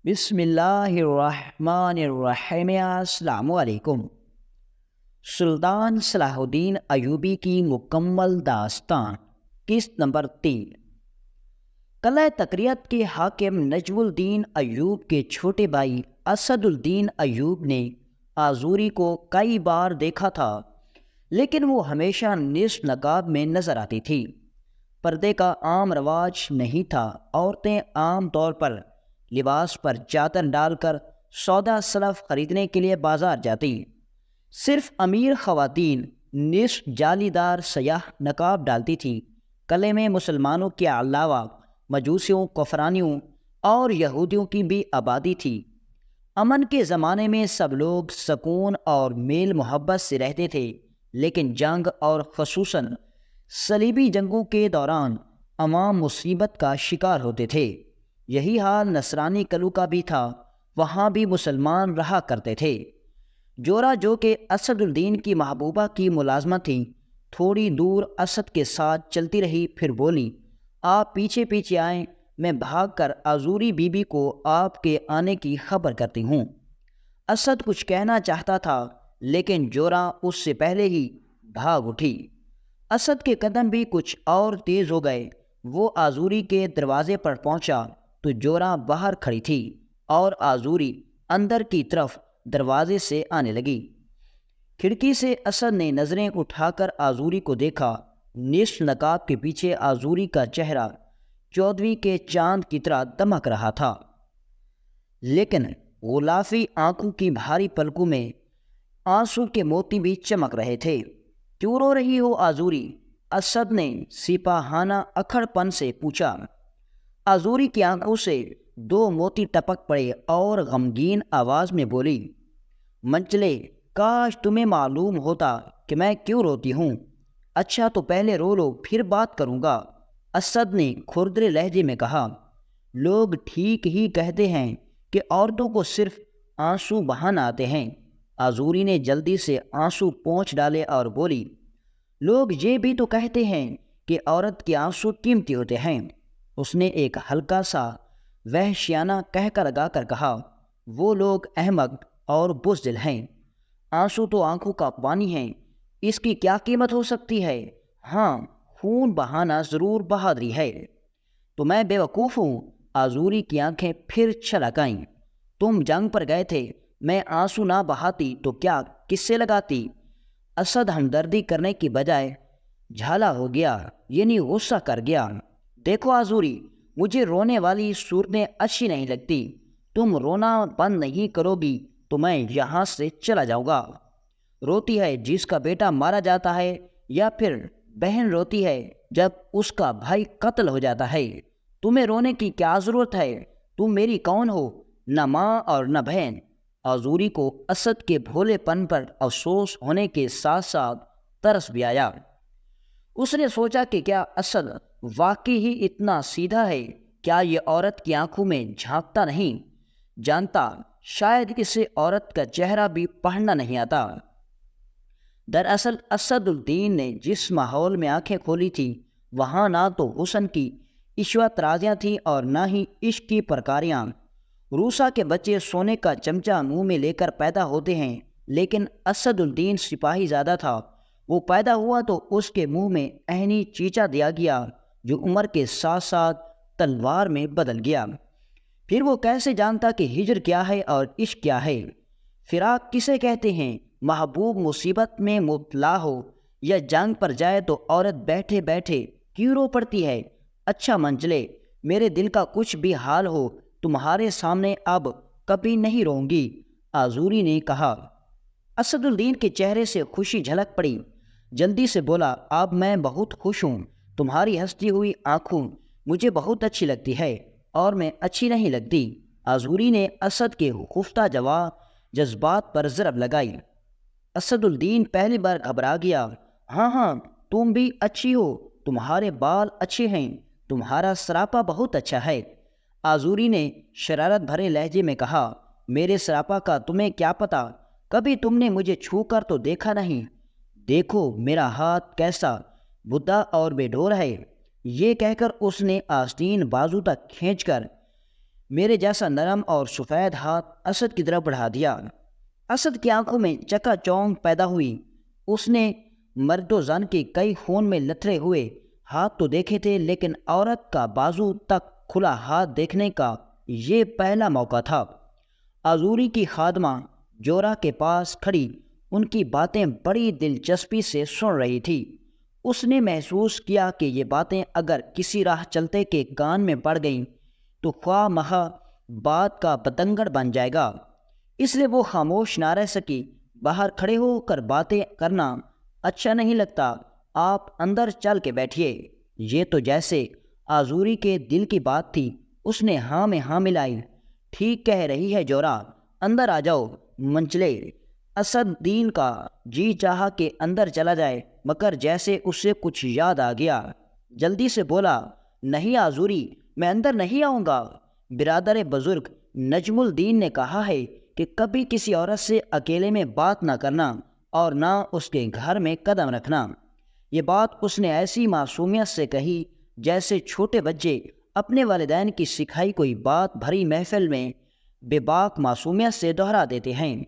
بسم اللہ الرحمن الرحیم۔ السلام علیکم۔ سلطان صلاح الدین ایوبی کی مکمل داستان، قسط نمبر 3۔ قلعہ تقریت کے حاکم نجم الدین ایوب کے چھوٹے بھائی اسد الدین ایوب نے آزوری کو کئی بار دیکھا تھا، لیکن وہ ہمیشہ نصف نقاب میں نظر آتی تھی۔ پردے کا عام رواج نہیں تھا۔ عورتیں عام طور پر لباس پر چادر ڈال کر سودا سلف خریدنے کے لیے بازار جاتی۔ صرف امیر خواتین نصف جالی دار سیاہ نقاب ڈالتی تھی۔ قلعے میں مسلمانوں کے علاوہ مجوسیوں، کفرانیوں اور یہودیوں کی بھی آبادی تھی۔ امن کے زمانے میں سب لوگ سکون اور میل محبت سے رہتے تھے، لیکن جنگ اور خصوصاً صلیبی جنگوں کے دوران عوام مصیبت کا شکار ہوتے تھے۔ یہی حال نصرانی قلعوں کا بھی تھا، وہاں بھی مسلمان رہا کرتے تھے۔ جورا، جو کہ اسد الدین کی محبوبہ کی ملازمت تھی، تھوڑی دور اسد کے ساتھ چلتی رہی، پھر بولی، آپ پیچھے پیچھے آئیں، میں بھاگ کر آزوری بی بی کو آپ کے آنے کی خبر کرتی ہوں۔ اسد کچھ کہنا چاہتا تھا، لیکن جورا اس سے پہلے ہی بھاگ اٹھی۔ اسد کے قدم بھی کچھ اور تیز ہو گئے۔ وہ آزوری کے دروازے پر پہنچا تو جورا باہر کھڑی تھی اور آزوری اندر کی طرف دروازے سے آنے لگی۔ کھڑکی سے اسد نے نظریں اٹھا کر آزوری کو دیکھا۔ نصف نقاب کے پیچھے آزوری کا چہرہ چودھویں کے چاند کی طرح دمک رہا تھا، لیکن غلافی آنکھوں کی بھاری پلکوں میں آنسو کے موتی بھی چمک رہے تھے۔ کیوں رو رہی ہو آزوری؟ اسد نے سپاہانہ اکھڑ پن سے پوچھا۔ آزوری کی آنکھوں سے دو موتی ٹپک پڑے اور غمگین آواز میں بولی، منچلے، کاش تمہیں معلوم ہوتا کہ میں کیوں روتی ہوں۔ اچھا تو پہلے رو لو، پھر بات کروں گا، اسد نے کھردرے لہجے میں کہا۔ لوگ ٹھیک ہی کہتے ہیں کہ عورتوں کو صرف آنسو بہانا آتے ہیں۔ آزوری نے جلدی سے آنسو پونچھ ڈالے اور بولی، لوگ یہ بھی تو کہتے ہیں کہ عورت کے آنسو قیمتی ہوتے ہیں۔ اس نے ایک ہلکا سا وحشیانہ کہکا لگا کر کہا، وہ لوگ احمق اور بزدل ہیں۔ آنسو تو آنکھوں کا پانی ہے، اس کی کیا قیمت ہو سکتی ہے؟ ہاں، خون بہانا ضرور بہادری ہے۔ تو میں بے وقوف ہوں؟ آزوری کی آنکھیں پھر چھلک آئیں۔ تم جنگ پر گئے تھے، میں آنسو نہ بہاتی تو کیا کس سے لگاتی؟ اسد ہمدردی کرنے کی بجائے جھالا ہو گیا، یعنی غصہ کر گیا۔ دیکھو آزوری، مجھے رونے والی صورتیں اچھی نہیں لگتی۔ تم رونا بند نہیں کرو گی تو میں یہاں سے چلا جاؤں گا۔ روتی ہے جس کا بیٹا مارا جاتا ہے، یا پھر بہن روتی ہے جب اس کا بھائی قتل ہو جاتا ہے؟ تمہیں رونے کی کیا ضرورت ہے؟ تم میری کون ہو؟ نہ ماں اور نہ بہن۔ آزوری کو اسد کے بھولے پن پر افسوس ہونے کے ساتھ ساتھ ترس بھی آیا۔ اس نے سوچا کہ کیا اسد واقعی ہی اتنا سیدھا ہے؟ کیا یہ عورت کی آنکھوں میں جھانکتا نہیں؟ جانتا شاید اسے عورت کا چہرہ بھی پڑھنا نہیں آتا۔ دراصل اسد الدین نے جس ماحول میں آنکھیں کھولی تھی، وہاں نہ تو حسن کی عشوت رازیاں تھیں اور نہ ہی عشق کی پرکاریاں۔ روسا کے بچے سونے کا چمچہ منہ میں لے کر پیدا ہوتے ہیں، لیکن اسد الدین سپاہی زادہ تھا۔ وہ پیدا ہوا تو اس کے منہ میں عینی چیچا دیا گیا، جو عمر کے ساتھ ساتھ تلوار میں بدل گیا۔ پھر وہ کیسے جانتا کہ ہجر کیا ہے اور عشق کیا ہے؟ فراق کسے کہتے ہیں؟ محبوب مصیبت میں مبتلا ہو یا جنگ پر جائے تو عورت بیٹھے بیٹھے کیوں رو پڑتی ہے؟ اچھا منجلے، میرے دل کا کچھ بھی حال ہو، تمہارے سامنے اب کبھی نہیں رہوں گی، آزوری نے کہا۔ اسد الدین کے چہرے سے خوشی جھلک پڑی، جلدی سے بولا، اب میں بہت خوش ہوں۔ تمہاری ہنستی ہوئی آنکھوں مجھے بہت اچھی لگتی ہے، اور میں اچھی نہیں لگتی؟ آزوری نے اسد کے خفتہ جذبات پر ضرب لگائی۔ اسد الدین پہلی بار گھبرا گیا۔ ہاں ہاں، تم بھی اچھی ہو، تمہارے بال اچھے ہیں، تمہارا سراپا بہت اچھا ہے، آزوری نے شرارت بھرے لہجے میں کہا۔ میرے سراپا کا تمہیں کیا پتہ؟ کبھی تم نے مجھے چھو کر تو دیکھا نہیں۔ دیکھو میرا ہاتھ کیسا بڈھا اور بے ڈور ہے۔ یہ کہہ کر اس نے آستین بازو تک کھینچ کر میرے جیسا نرم اور سفید ہاتھ اسد کی طرف بڑھا دیا۔ اسد کی آنکھوں میں چکا چونک پیدا ہوئی۔ اس نے مرد و زن کے کئی خون میں لتھڑے ہوئے ہاتھ تو دیکھے تھے، لیکن عورت کا بازو تک کھلا ہاتھ دیکھنے کا یہ پہلا موقع تھا۔ آذوری کی خادمہ جورا کے پاس کھڑی ان کی باتیں بڑی دلچسپی سے سن رہی تھی۔ اس نے محسوس کیا کہ یہ باتیں اگر کسی راہ چلتے کے کان میں پڑ گئیں تو خواہ مخواہ بات کا بتنگڑ بن جائے گا، اس لیے وہ خاموش نہ رہ سکی۔ باہر کھڑے ہو کر باتیں کرنا اچھا نہیں لگتا، آپ اندر چل کے بیٹھیے۔ یہ تو جیسے آذوری کے دل کی بات تھی۔ اس نے ہاں میں ہاں ملائی۔ ٹھیک کہہ رہی ہے جورا، اندر آ جاؤ منچلے۔ اسد دین کا جی چاہا کہ اندر چلا جائے، مگر جیسے اسے کچھ یاد آ گیا جلدی سے بولا، نہیں آذوری، میں اندر نہیں آؤں گا۔ برادر بزرگ نجم الدین نے کہا ہے کہ کبھی کسی عورت سے اکیلے میں بات نہ کرنا اور نہ اس کے گھر میں قدم رکھنا۔ یہ بات اس نے ایسی معصومیت سے کہی جیسے چھوٹے بچے اپنے والدین کی سکھائی کوئی بات بھری محفل میں بے باک معصومیت سے دہرا دیتے ہیں۔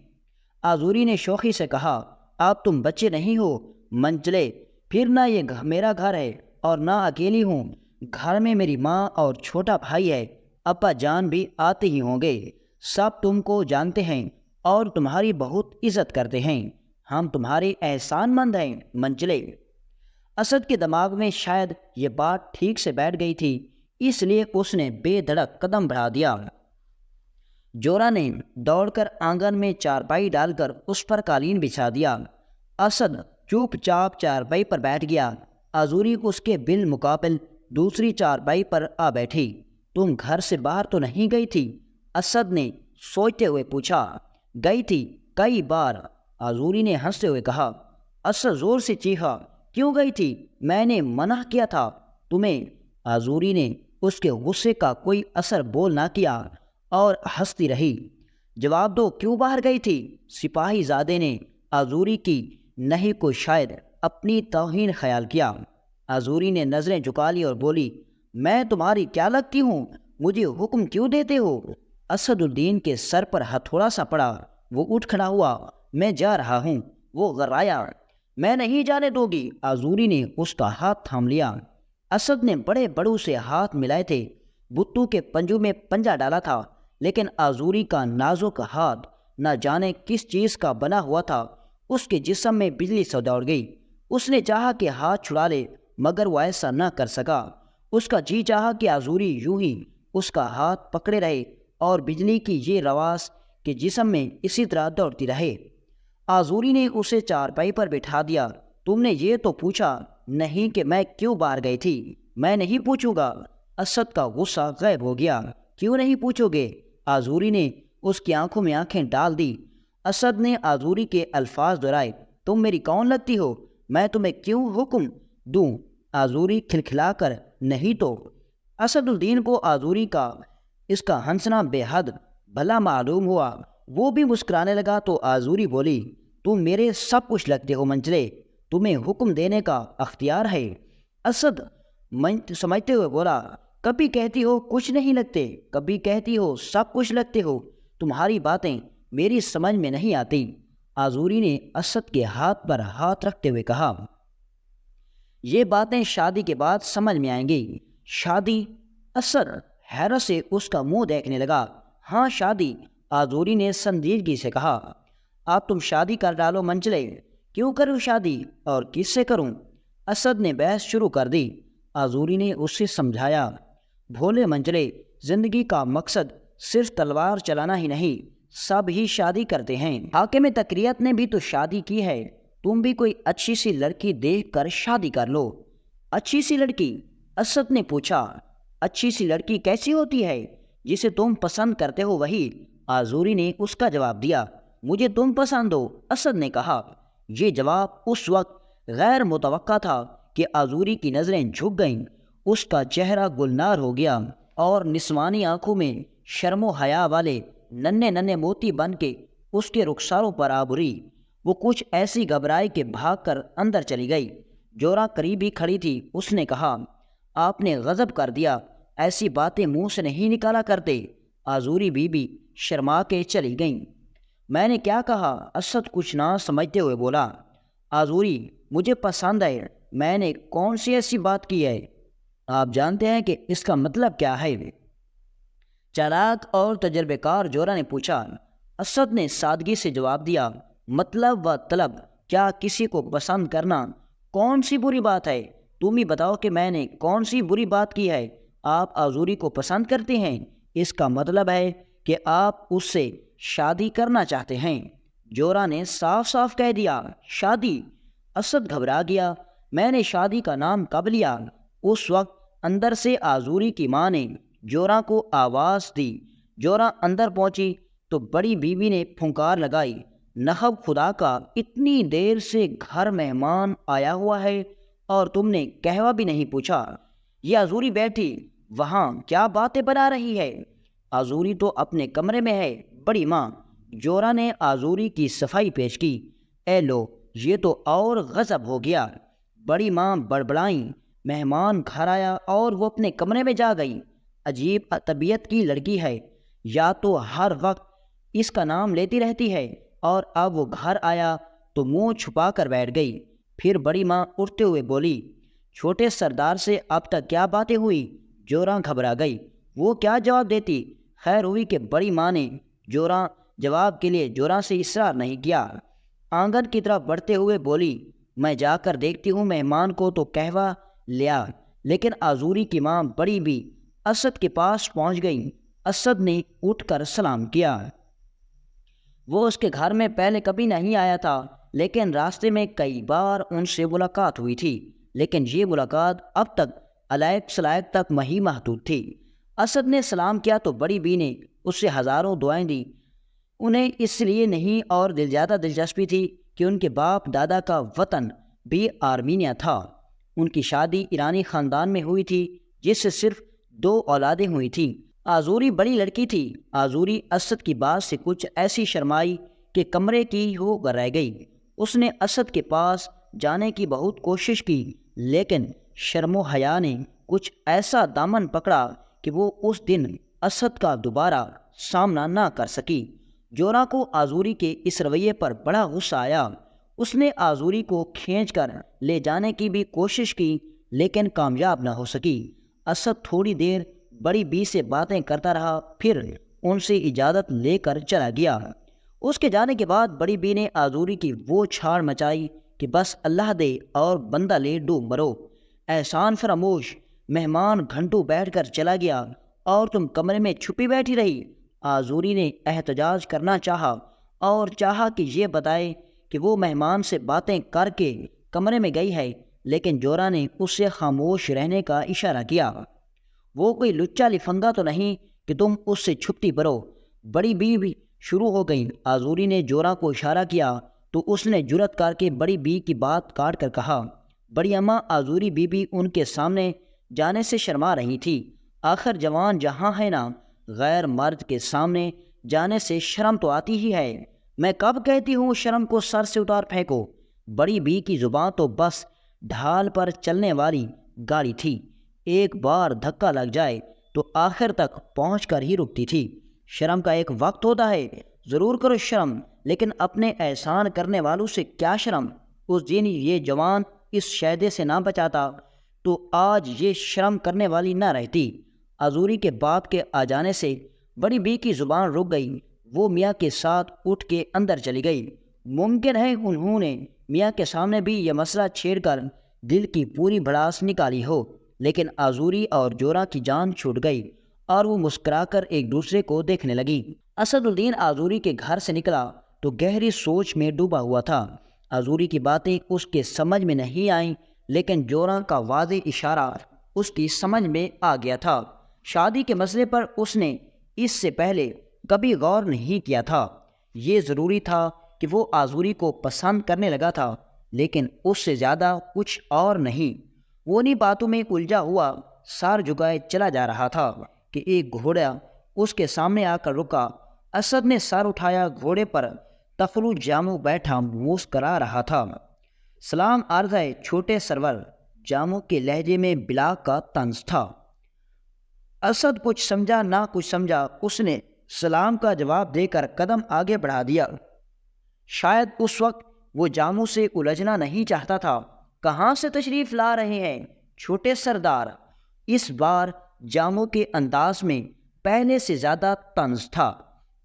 آذوری نے شوخی سے کہا، آپ تم بچے نہیں ہو منچلے، پھر نہ یہ میرا گھر ہے اور نہ اکیلی ہوں، گھر میں میری ماں اور چھوٹا بھائی ہے، ابا جان بھی آتے ہی ہوں گے، سب تم کو جانتے ہیں اور تمہاری بہت عزت کرتے ہیں، ہم تمہارے احسان مند ہیں منچلے۔ اسد کے دماغ میں شاید یہ بات ٹھیک سے بیٹھ گئی تھی، اس لیے اس نے بے دھڑک قدم بڑھا دیا۔ جورا نے دوڑ کر آنگن میں چارپائی ڈال کر اس پر قالین بچھا دیا۔ اسد چوپ چاپ چارپائی پر بیٹھ گیا۔ آذوری اس کے بالمقابل دوسری چارپائی پر آ بیٹھی۔ تم گھر سے باہر تو نہیں گئی تھی؟ اسد نے سوچتے ہوئے پوچھا۔ گئی تھی، کئی بار، آذوری نے ہنستے ہوئے کہا۔ اسد زور سے چیخا، کیوں گئی تھی؟ میں نے منع کیا تھا تمہیں۔ آذوری نے اس کے غصے کا کوئی اثر بول نہ کیا اور ہنستی رہی۔ جواب دو، کیوں باہر گئی تھی؟ سپاہی زادے نے آذوری کی نہیں کو شاید اپنی توہین خیال کیا۔ آذوری نے نظریں جھکا لی اور بولی، میں تمہاری کیا لگتی ہوں؟ مجھے حکم کیوں دیتے ہو؟ اسد الدین کے سر پر ہتھوڑا سا پڑا، وہ اٹھ کھڑا ہوا۔ میں جا رہا ہوں، وہ غرایا۔ میں نہیں جانے دوں گی۔ آذوری نے اس کا ہاتھ تھام لیا۔ اسد نے بڑے بڑوں سے ہاتھ ملائے تھے، بتو کے پنجوں میں پنجہ ڈالا تھا، لیکن آذوری کا نازک ہاتھ نہ جانے کس چیز کا بنا ہوا تھا، اس کے جسم میں بجلی سا دوڑ گئی۔ اس نے چاہا کہ ہاتھ چھڑا لے، مگر وہ ایسا نہ کر سکا۔ اس کا جی چاہا کہ آذوری یوں ہی اس کا ہاتھ پکڑے رہے اور بجلی کی یہ رواس کے جسم میں اسی طرح دوڑتی رہے۔ آذوری نے اسے چارپائی پر بٹھا دیا۔ تم نے یہ تو پوچھا نہیں کہ میں کیوں باہر گئی تھی؟ میں نہیں پوچھوں گا۔ اسد کا غصہ غائب ہو گیا۔ کیوں نہیں پوچھو گے؟ آذوری نے اس کی آنکھوں میں آنکھیں ڈال دی۔ اسد نے آذوری کے الفاظ دہرائے، تم میری کون لگتی ہو؟ میں تمہیں کیوں حکم دوں؟ آذوری کھلکھلا کر، نہیں تو۔ اسد الدین کو آذوری کا اس کا ہنسنا بے حد بھلا معلوم ہوا۔ وہ بھی مسکرانے لگا تو آذوری بولی، تم میرے سب کچھ لگتے ہو منچلے، تمہیں حکم دینے کا اختیار ہے۔ اسد سمجھتے ہوئے بولا، کبھی کہتی ہو کچھ نہیں لگتے، کبھی کہتی ہو سب کچھ لگتے ہو، تمہاری باتیں میری سمجھ میں نہیں آتی۔ آذوری نے اسد کے ہاتھ پر ہاتھ رکھتے ہوئے کہا، یہ باتیں شادی کے بعد سمجھ میں آئیں گی۔ شادی؟ اسد حیرت سے اس کا منہ دیکھنے لگا۔ ہاں شادی، آذوری نے سنجیدگی سے کہا۔ آپ تم شادی کر ڈالو منچلے۔ کیوں کروں شادی اور کس سے کروں؟ اسد نے بحث شروع کر دی۔ آذوری نے اسے سمجھایا، بھولے منچلے، زندگی کا مقصد صرف تلوار چلانا ہی نہیں، سب ہی شادی کرتے ہیں۔ حاکم تقریت نے بھی تو شادی کی ہے، تم بھی کوئی اچھی سی لڑکی دیکھ کر شادی کر لو۔ اچھی سی لڑکی؟ اسد نے پوچھا۔ اچھی سی لڑکی کیسی ہوتی ہے؟ جسے تم پسند کرتے ہو وہی۔ آذوری نے اس کا جواب دیا۔ مجھے تم پسند ہو، اسد نے کہا۔ یہ جواب اس وقت غیر متوقع تھا کہ آذوری کی نظریں جھک گئیں، اس کا چہرہ گلنار ہو گیا اور نسوانی آنکھوں میں شرم و حیا والے ننھے ننھے موتی بن کے اس کے رخساروں پر آبری۔ وہ کچھ ایسی گھبرائی کہ بھاگ کر اندر چلی گئی۔ جورا قریب ہی کھڑی تھی، اس نے کہا، آپ نے غضب کر دیا، ایسی باتیں منہ سے نہیں نکالا کرتے۔ آزوری بی بی شرما کے چلی گئیں۔ میں نے کیا کہا؟ اسد کچھ نہ سمجھتے ہوئے بولا۔ آزوری مجھے پسند ہے، میں نے کون سی ایسی بات کی ہے؟ آپ جانتے ہیں کہ اس کا مطلب کیا ہے؟ چالاک اور تجربے کار جورا نے پوچھا۔ اسد نے سادگی سے جواب دیا، مطلب و طلب، کیا کسی کو پسند کرنا کون سی بری بات ہے؟ تم ہی بتاؤ کہ میں نے کون سی بری بات کی ہے؟ آپ آزوری کو پسند کرتے ہیں، اس کا مطلب ہے کہ آپ اس سے شادی کرنا چاہتے ہیں۔ جورا نے صاف صاف کہہ دیا، شادی؟ اسد گھبرا گیا۔ میں نے شادی کا نام کب لیا؟ اس وقت اندر سے آزوری کی ماں نے جورا کو آواز دی۔ جورا اندر پہنچی تو بڑی بیوی نے پھنکار لگائی، نخب خدا کا، اتنی دیر سے گھر مہمان آیا ہوا ہے اور تم نے قہوہ بھی نہیں پوچھا؟ یہ آزوری بیٹھی وہاں کیا باتیں بنا رہی ہے؟ آزوری تو اپنے کمرے میں ہے بڑی ماں۔ جورا نے آزوری کی صفائی پیش کی۔ اے لو، یہ تو اور غضب ہو گیا۔ بڑی ماں بڑبڑائیں، مہمان گھر آیا اور وہ اپنے کمرے میں جا گئی۔ عجیب طبیعت کی لڑکی ہے، یا تو ہر وقت اس کا نام لیتی رہتی ہے، اور اب وہ گھر آیا تو منہ چھپا کر بیٹھ گئی۔ پھر بڑی ماں اٹھتے ہوئے بولی، چھوٹے سردار سے اب تک کیا باتیں ہوئی؟ جورا گھبرا گئی، وہ کیا جواب دیتی؟ خیر ہوئی کہ بڑی ماں نے جواب کے لیے جورا سے اصرار نہیں کیا۔ آنگن کی طرف بڑھتے ہوئے بولی، میں جا کر دیکھتی ہوں مہمان کو تو قہوہ لیا۔ لیکن آزوری کی ماں بڑی بھی اسد کے پاس پہنچ گئی۔ اسد نے اٹھ کر سلام کیا۔ وہ اس کے گھر میں پہلے کبھی نہیں آیا تھا، لیکن راستے میں کئی بار ان سے ملاقات ہوئی تھی، لیکن یہ ملاقات اب تک علائق سلائق تک ہی محدود تھی۔ اسد نے سلام کیا تو بڑی بی نے اس سے ہزاروں دعائیں دی۔ انہیں اس لیے نہیں اور زیادہ دلچسپی تھی کہ ان کے باپ دادا کا وطن بھی آرمینیا تھا۔ ان کی شادی ایرانی خاندان میں ہوئی تھی، جس سے صرف 2 اولادیں ہوئی تھیں۔ آزوری بڑی لڑکی تھی۔ آزوری اسد کی بات سے کچھ ایسی شرمائی کہ کمرے کی ہو کر رہ گئی۔ اس نے اسد کے پاس جانے کی بہت کوشش کی، لیکن شرم و حیا نے کچھ ایسا دامن پکڑا کہ وہ اس دن اسد کا دوبارہ سامنا نہ کر سکی۔ جورا کو آزوری کے اس رویے پر بڑا غصہ آیا۔ اس نے آزوری کو کھینچ کر لے جانے کی بھی کوشش کی، لیکن کامیاب نہ ہو سکی۔ اسد تھوڑی دیر بڑی بی سے باتیں کرتا رہا، پھر ان سے اجازت لے کر چلا گیا۔ اس کے جانے کے بعد بڑی بی نے آزوری کی وہ چھاڑ مچائی کہ بس اللہ دے اور بندہ لے ڈوب مرو۔ احسان فراموش، مہمان گھنٹوں بیٹھ کر چلا گیا اور تم کمرے میں چھپی بیٹھی رہی۔ آزوری نے احتجاج کرنا چاہا اور چاہا کہ یہ بتائے کہ وہ مہمان سے باتیں کر کے کمرے میں گئی ہے، لیکن جورا نے اس سے خاموش رہنے کا اشارہ کیا۔ وہ کوئی لچا لفنگا تو نہیں کہ تم اس سے چھپتی پڑو۔ بڑی بی بھی شروع ہو گئی۔ آزوری نے جورا کو اشارہ کیا تو اس نے جرأت کر کے بڑی بی کی بات کاٹ کر کہا۔ بڑی اماں آزوری بی بی ان کے سامنے جانے سے شرما رہی تھی۔ آخر جوان جہاں ہے نا، غیر مرد کے سامنے جانے سے شرم تو آتی ہی ہے۔ میں کب کہتی ہوں شرم کو سر سے اتار پھینکو؟ بڑی بی کی زبان تو بس ڈھال پر چلنے والی گاڑی تھی، ایک بار دھکا لگ جائے تو آخر تک پہنچ کر ہی رکتی تھی۔ شرم کا ایک وقت ہوتا ہے، ضرور کرو شرم، لیکن اپنے احسان کرنے والوں سے کیا شرم؟ اس دن یہ جوان اس شیدے سے نہ بچاتا تو آج یہ شرم کرنے والی نہ رہتی۔ آزوری کے باپ کے آ جانے سے بڑی بی کی زبان رک گئی۔ وہ میاں کے ساتھ اٹھ کے اندر چلی گئی۔ ممکن ہے انہوں نے میاں کے سامنے بھی یہ مسئلہ چھیڑ کر دل کی پوری بھڑاس نکالی ہو، لیکن آزوری اور جورا کی جان چھوٹ گئی اور وہ مسکرا کر ایک دوسرے کو دیکھنے لگی۔ اسد الدین آزوری کے گھر سے نکلا تو گہری سوچ میں ڈوبا ہوا تھا۔ آزوری کی باتیں اس کے سمجھ میں نہیں آئیں، لیکن جورا کا واضح اشارہ اس کی سمجھ میں آ گیا تھا۔ شادی کے مسئلے پر اس نے اس سے پہلے کبھی غور نہیں کیا تھا۔ یہ ضروری تھا کہ وہ آزوری کو پسند کرنے لگا تھا، لیکن اس سے زیادہ کچھ اور نہیں۔ وہ انہی باتوں میں الجھا ہوا سر جھکائے چلا جا رہا تھا کہ ایک گھوڑا اس کے سامنے آ کر رکا۔ اسد نے سر اٹھایا۔ گھوڑے پر تخلو جامو بیٹھا مسکرا رہا تھا۔ سلام عرض ہے چھوٹے سرور، جامو کے لہجے میں بلا کا طنز تھا۔ اسد کچھ سمجھا نہ کچھ سمجھا، اس نے سلام کا جواب دے کر قدم آگے بڑھا دیا۔ شاید اس وقت وہ جاموں سے الجھنا نہیں چاہتا تھا۔ کہاں سے تشریف لا رہے ہیں چھوٹے سردار؟ اس بار جاموں کے انداز میں پہلے سے زیادہ طنز تھا۔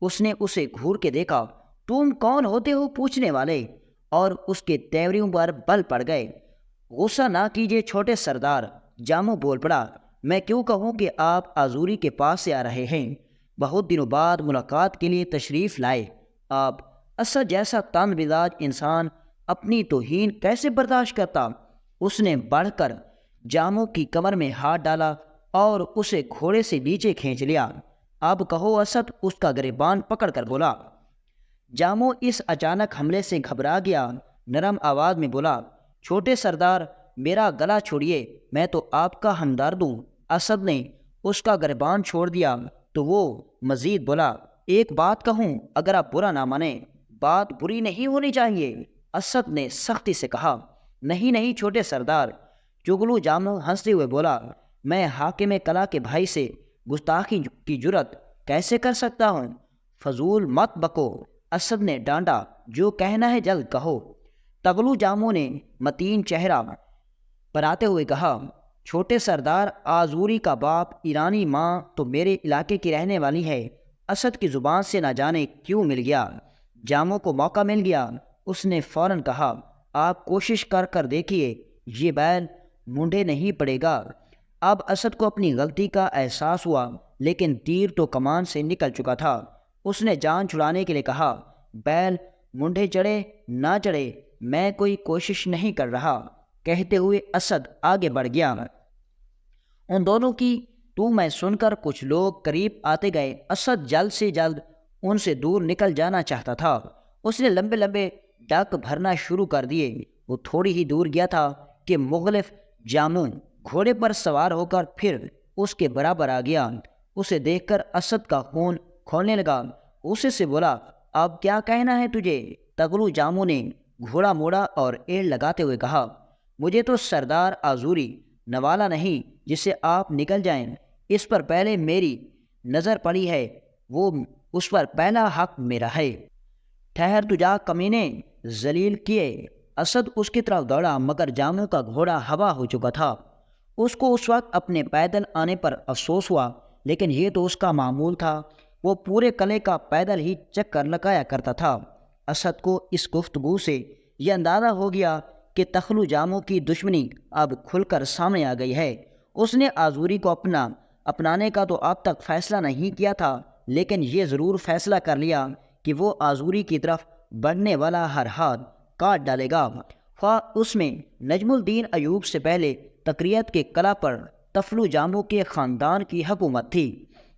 اس نے اسے گھور کے دیکھا۔ تم کون ہوتے ہو پوچھنے والے؟ اور اس کے تیوریوں پر بل پڑ گئے۔ غصہ نہ کیجیے چھوٹے سردار، جاموں بول پڑا۔ میں کیوں کہوں کہ آپ آزوری کے پاس سے آ رہے ہیں؟ بہت دنوں بعد ملاقات کے لیے تشریف لائے۔ آپ اسد جیسا تند مزاج انسان اپنی توہین کیسے برداشت کرتا؟ اس نے بڑھ کر جاموں کی کمر میں ہاتھ ڈالا اور اسے گھوڑے سے نیچے کھینچ لیا۔ اب کہو اسد، اس کا گریبان پکڑ کر بولا۔ جاموں اس اچانک حملے سے گھبرا گیا، نرم آواز میں بولا، چھوٹے سردار میرا گلا چھوڑیے، میں تو آپ کا ہمدرد ہوں۔ اسد نے اس کا گریبان چھوڑ دیا تو وہ مزید بولا، ایک بات کہوں، اگر آپ برا نہ مانیں، بات بری نہیں ہونی چاہیے۔ اسد نے سختی سے کہا، نہیں نہیں چھوٹے سردار۔ چگلو جاموں ہنستے ہوئے بولا، میں حاکم کلا کے بھائی سے گستاخی کی جرت کیسے کر سکتا ہوں؟ فضول مت بکو، اسد نے ڈانٹا، جو کہنا ہے جلد کہو۔ تغلو جاموں نے متین چہرہ بناتے ہوئے کہا، چھوٹے سردار، آزوری کا باپ ایرانی ماں تو میرے علاقے کی رہنے والی ہے۔ اسد کی زبان سے نہ جانے کیوں مل گیا، جاموں کو موقع مل گیا۔ اس نے فوراً کہا، آپ کوشش کر کر دیکھیے، یہ بیل مونڈے نہیں پڑے گا۔ اب اسد کو اپنی غلطی کا احساس ہوا، لیکن تیر تو کمان سے نکل چکا تھا۔ اس نے جان چھڑانے کے لیے کہا، بیل مونڈے چڑھے نہ چڑھے، میں کوئی کوشش نہیں کر رہا۔ کہتے ہوئے اسد آگے بڑھ گیا۔ ان دونوں کی تو میں سن کر کچھ لوگ قریب آتے گئے۔ اسد جلد سے جلد ان سے دور نکل جانا چاہتا تھا۔ اس نے لمبے لمبے ڈک بھرنا شروع کر دیے۔ وہ تھوڑی ہی دور گیا تھا کہ مغلف جاموں گھوڑے پر سوار ہو کر پھر اس کے برابر آ گیا۔ اسے دیکھ کر اسد کا خون کھولنے لگا۔ اسے سے بولا، اب کیا کہنا ہے تجھے؟ تغلو جاموں نے گھوڑا موڑا اور ایڑ لگاتے ہوئے کہا، مجھے تو سردار آزوری نوالا نہیں جس سے آپ نکل جائیں، اس پر پہلے میری نظر پڑی ہے، وہ اس پر پہلا حق میرا ہے۔ ٹھہر تو جا کمینے، ذلیل کیے۔ اسد اس کی طرف دوڑا، مگر جاموں کا گھوڑا ہوا ہو چکا تھا۔ اس کو اس وقت اپنے پیدل آنے پر افسوس ہوا، لیکن یہ تو اس کا معمول تھا، وہ پورے قلعے کا پیدل ہی چکر لگایا کرتا تھا۔ اسد کو اس گفتگو سے یہ اندازہ ہو گیا کہ تغلو جاموں کی دشمنی اب کھل کر سامنے آ گئی ہے۔ اس نے آزوری کو اپنانے کا تو اب تک فیصلہ نہیں کیا تھا، لیکن یہ ضرور فیصلہ کر لیا کہ وہ آزوری کی طرف بڑھنے والا ہر ہاتھ کاٹ ڈالے گا، خواہ اس میں نجم الدین ایوب سے پہلے تقریت کے قلعہ پر تغلو جاموں کے خاندان کی حکومت تھی۔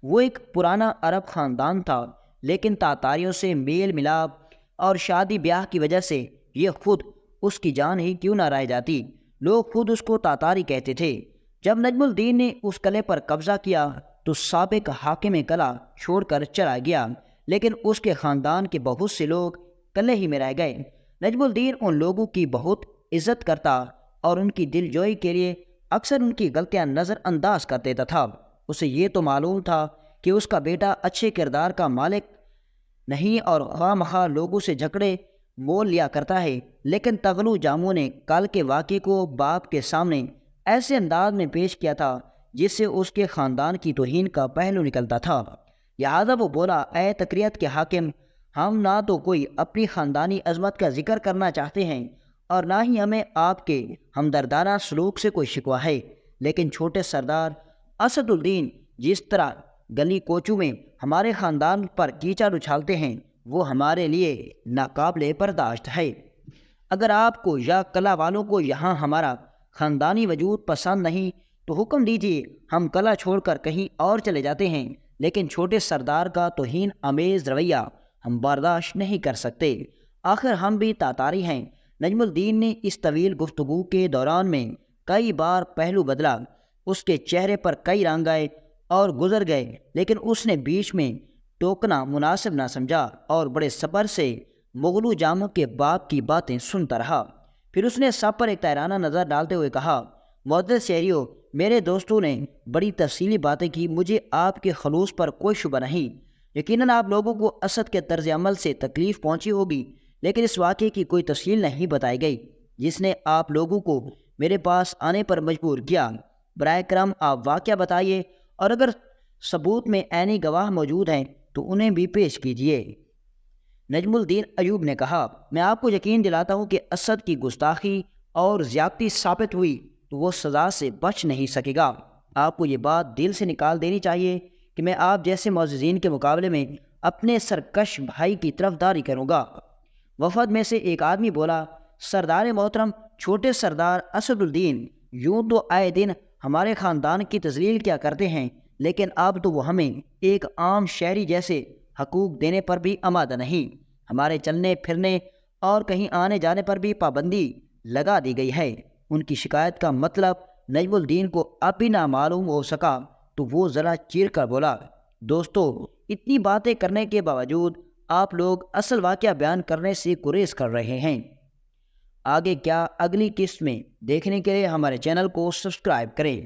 وہ ایک پرانا عرب خاندان تھا، لیکن تاتاریوں سے میل ملاپ اور شادی بیاہ کی وجہ سے یہ خود اس کی جان ہی کیوں نہ رہ جاتی، لوگ خود اس کو تاتاری کہتے تھے۔ جب نجم الدین نے اس قلعے پر قبضہ کیا تو سابق حاکم قلعہ چھوڑ کر چلا گیا، لیکن اس کے خاندان کے بہت سے لوگ قلعے ہی میں رہ گئے۔ نجم الدین ان لوگوں کی بہت عزت کرتا اور ان کی دل جوئی کے لیے اکثر ان کی غلطیاں نظر انداز کر دیتا تھا۔ اسے یہ تو معلوم تھا کہ اس کا بیٹا اچھے کردار کا مالک نہیں اور خواہ مخواہ لوگوں سے جھگڑے مول لیا کرتا ہے، لیکن تغلو جاموں نے کل کے واقعے کو باپ کے سامنے ایسے انداز میں پیش کیا تھا جس سے اس کے خاندان کی توہین کا پہلو نکلتا تھا۔ لہٰذا وہ بولا، اے تقریت کے حاکم، ہم نہ تو کوئی اپنی خاندانی عظمت کا ذکر کرنا چاہتے ہیں اور نہ ہی ہمیں آپ کے ہمدردانہ سلوک سے کوئی شکوہ ہے، لیکن چھوٹے سردار اسد الدین جس طرح گلی کوچوں میں ہمارے خاندان پر کیچڑ اچھالتے ہیں وہ ہمارے لیے ناقابل برداشت ہے۔ اگر آپ کو یا قلعہ والوں کو یہاں ہمارا خاندانی وجود پسند نہیں تو حکم دیجیے، ہم قلعہ چھوڑ کر کہیں اور چلے جاتے ہیں، لیکن چھوٹے سردار کا توہین آمیز رویہ ہم برداشت نہیں کر سکتے۔ آخر ہم بھی تاتاری ہیں۔ نجم الدین نے اس طویل گفتگو کے دوران میں کئی بار پہلو بدلا، اس کے چہرے پر کئی رنگ آئے اور گزر گئے، لیکن اس نے بیچ میں ٹوکنا مناسب نہ سمجھا اور بڑے صبر سے مغلو جاموں کے باپ کی باتیں سنتا رہا۔ پھر اس نے سب پر ایک تیرانہ نظر ڈالتے ہوئے کہا، معزز شہریوں، میرے دوستوں نے بڑی تفصیلی باتیں کی، مجھے آپ کے خلوص پر کوئی شبہ نہیں۔ یقیناً آپ لوگوں کو اسد کے طرز عمل سے تکلیف پہنچی ہوگی، لیکن اس واقعے کی کوئی تفصیل نہیں بتائی گئی جس نے آپ لوگوں کو میرے پاس آنے پر مجبور کیا۔ براہ کرم آپ واقعہ بتائیے، اور اگر ثبوت میں عینی گواہ موجود ہیں تو انہیں بھی پیش کیجیے۔ نجم الدین ایوب نے کہا، میں آپ کو یقین دلاتا ہوں کہ اسد کی گستاخی اور زیادتی ثابت ہوئی تو وہ سزا سے بچ نہیں سکے گا۔ آپ کو یہ بات دل سے نکال دینی چاہیے کہ میں آپ جیسے معززین کے مقابلے میں اپنے سرکش بھائی کی طرفداری کروں گا۔ وفد میں سے ایک آدمی بولا، سردار محترم چھوٹے سردار اسد الدین، یوں تو آئے دن ہمارے خاندان کی تذلیل کیا کرتے ہیں، لیکن اب تو وہ ہمیں ایک عام شہری جیسے حقوق دینے پر بھی آمادہ نہیں۔ ہمارے چلنے پھرنے اور کہیں آنے جانے پر بھی پابندی لگا دی گئی ہے۔ ان کی شکایت کا مطلب نجم الدین کو اب بھی نامعلوم ہو سکا تو وہ ذرا چیر کر بولا، دوستو، اتنی باتیں کرنے کے باوجود آپ لوگ اصل واقعہ بیان کرنے سے گریز کر رہے ہیں۔ آگے کیا اگلی قسط میں دیکھنے کے لیے ہمارے چینل کو سبسکرائب کریں۔